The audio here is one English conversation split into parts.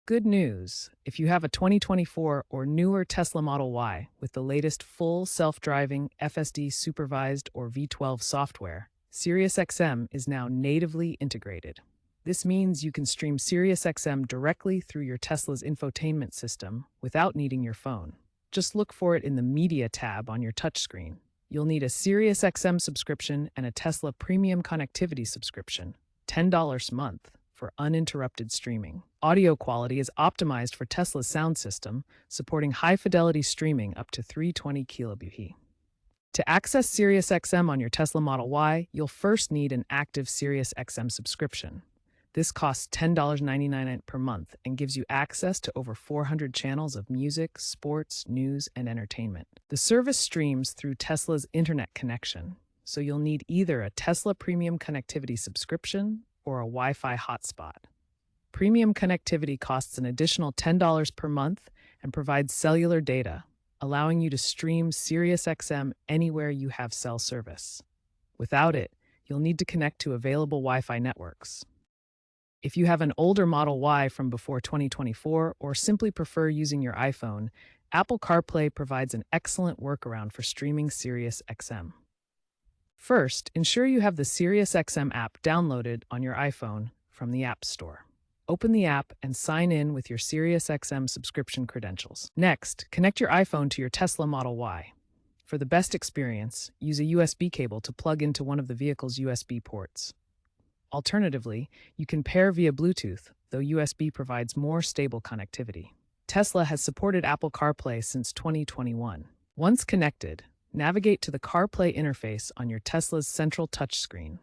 Good news. If you have a 2024 or newer Tesla Model Y with the latest full self-driving FSD supervised or V12 software, SiriusXM is now natively integrated. This means you can stream SiriusXM directly through your Tesla's infotainment system without needing your phone. Just look for it in the Media tab on your touchscreen. You'll need a SiriusXM subscription and a Tesla Premium Connectivity subscription, $10 a month, for uninterrupted streaming. Audio quality is optimized for Tesla's sound system, supporting high-fidelity streaming up to 320 kbps. To access SiriusXM on your Tesla Model Y, you'll first need an active SiriusXM subscription. This costs $10.99 per month and gives you access to over 400 channels of music, sports, news, and entertainment. The service streams through Tesla's internet connection, so you'll need either a Tesla Premium Connectivity subscription or a Wi-Fi hotspot. Premium connectivity costs an additional $10 per month and provides cellular data, allowing you to stream SiriusXM anywhere you have cell service. Without it, you'll need to connect to available Wi-Fi networks. If you have an older Model Y from before 2024 or simply prefer using your iPhone, Apple CarPlay provides an excellent workaround for streaming SiriusXM. First, ensure you have the SiriusXM app downloaded on your iPhone from the App Store. Open the app and sign in with your SiriusXM subscription credentials. Next, connect your iPhone to your Tesla Model Y. For the best experience, use a USB cable to plug into one of the vehicle's USB ports. Alternatively, you can pair via Bluetooth, though USB provides more stable connectivity. Tesla has supported Apple CarPlay since 2021. Once connected, navigate to the CarPlay interface on your Tesla's central touchscreen.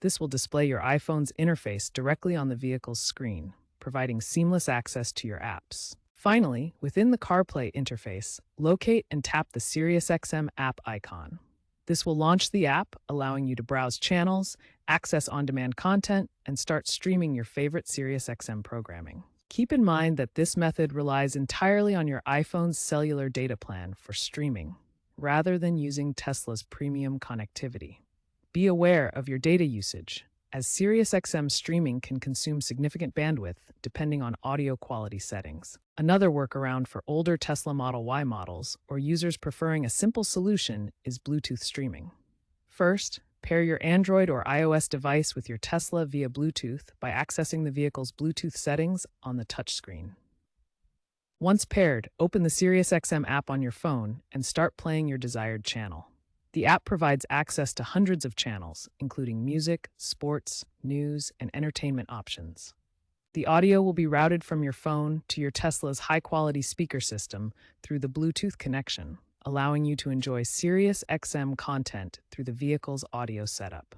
This will display your iPhone's interface directly on the vehicle's screen, providing seamless access to your apps. Finally, within the CarPlay interface, locate and tap the SiriusXM app icon. This will launch the app, allowing you to browse channels, access on-demand content, and start streaming your favorite SiriusXM programming. Keep in mind that this method relies entirely on your iPhone's cellular data plan for streaming, rather than using Tesla's premium connectivity. Be aware of your data usage, as SiriusXM streaming can consume significant bandwidth depending on audio quality settings. Another workaround for older Tesla Model Y models or users preferring a simple solution is Bluetooth streaming. First, pair your Android or iOS device with your Tesla via Bluetooth by accessing the vehicle's Bluetooth settings on the touchscreen. Once paired, open the SiriusXM app on your phone and start playing your desired channel. The app provides access to hundreds of channels, including music, sports, news, and entertainment options. The audio will be routed from your phone to your Tesla's high-quality speaker system through the Bluetooth connection, allowing you to enjoy SiriusXM content through the vehicle's audio setup.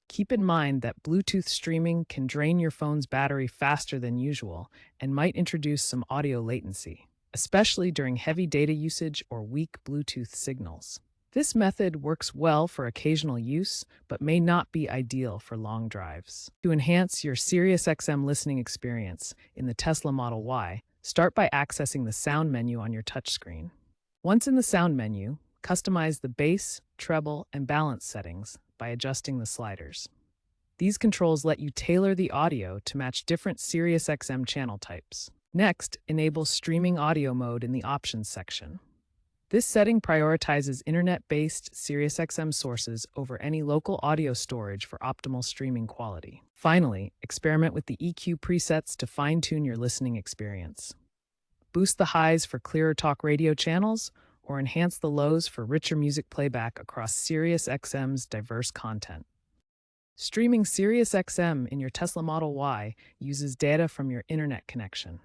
Keep in mind that Bluetooth streaming can drain your phone's battery faster than usual and might introduce some audio latency, especially during heavy data usage or weak Bluetooth signals. This method works well for occasional use, but may not be ideal for long drives. To enhance your SiriusXM listening experience in the Tesla Model Y, start by accessing the sound menu on your touchscreen. Once in the sound menu, customize the bass, treble, and balance settings by adjusting the sliders. These controls let you tailor the audio to match different SiriusXM channel types. Next, enable streaming audio mode in the options section. This setting prioritizes internet-based SiriusXM sources over any local audio storage for optimal streaming quality. Finally, experiment with the EQ presets to fine-tune your listening experience. Boost the highs for clearer talk radio channels, or enhance the lows for richer music playback across SiriusXM's diverse content. Streaming SiriusXM in your Tesla Model Y uses data from your internet connection.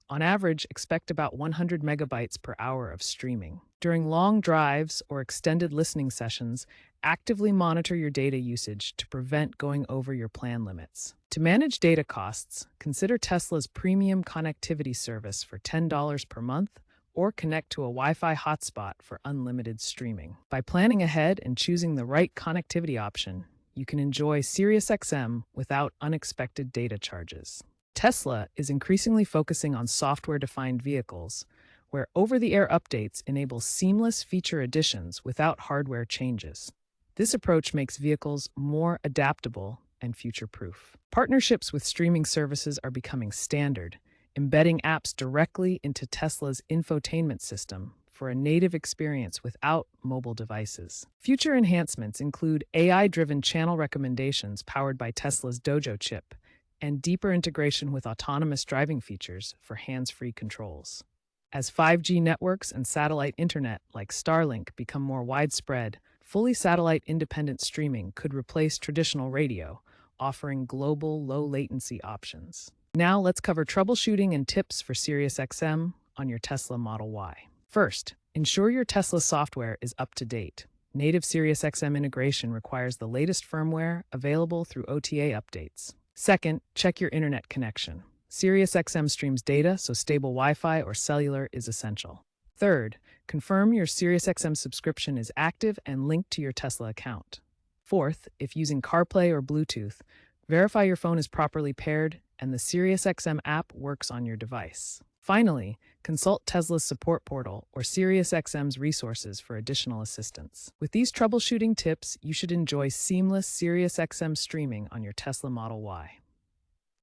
On average, expect about 100 megabytes per hour of streaming. During long drives or extended listening sessions, actively monitor your data usage to prevent going over your plan limits. To manage data costs, consider Tesla's premium connectivity service for $10 per month or connect to a Wi-Fi hotspot for unlimited streaming. By planning ahead and choosing the right connectivity option, you can enjoy SiriusXM without unexpected data charges. Tesla is increasingly focusing on software-defined vehicles, where over-the-air updates enable seamless feature additions without hardware changes. This approach makes vehicles more adaptable and future-proof. Partnerships with streaming services are becoming standard, embedding apps directly into Tesla's infotainment system for a native experience without mobile devices. Future enhancements include AI-driven channel recommendations powered by Tesla's Dojo chip and deeper integration with autonomous driving features for hands-free controls. As 5G networks and satellite internet like Starlink become more widespread, fully satellite-independent streaming could replace traditional radio, offering global low-latency options. Now let's cover troubleshooting and tips for SiriusXM on your Tesla Model Y. First, ensure your Tesla software is up to date. Native SiriusXM integration requires the latest firmware available through OTA updates. Second, check your internet connection. SiriusXM streams data, so stable Wi-Fi or cellular is essential. Third, confirm your SiriusXM subscription is active and linked to your Tesla account. Fourth, if using CarPlay or Bluetooth, verify your phone is properly paired and the SiriusXM app works on your device. Finally, consult Tesla's support portal or SiriusXM's resources for additional assistance. With these troubleshooting tips, you should enjoy seamless SiriusXM streaming on your Tesla Model Y.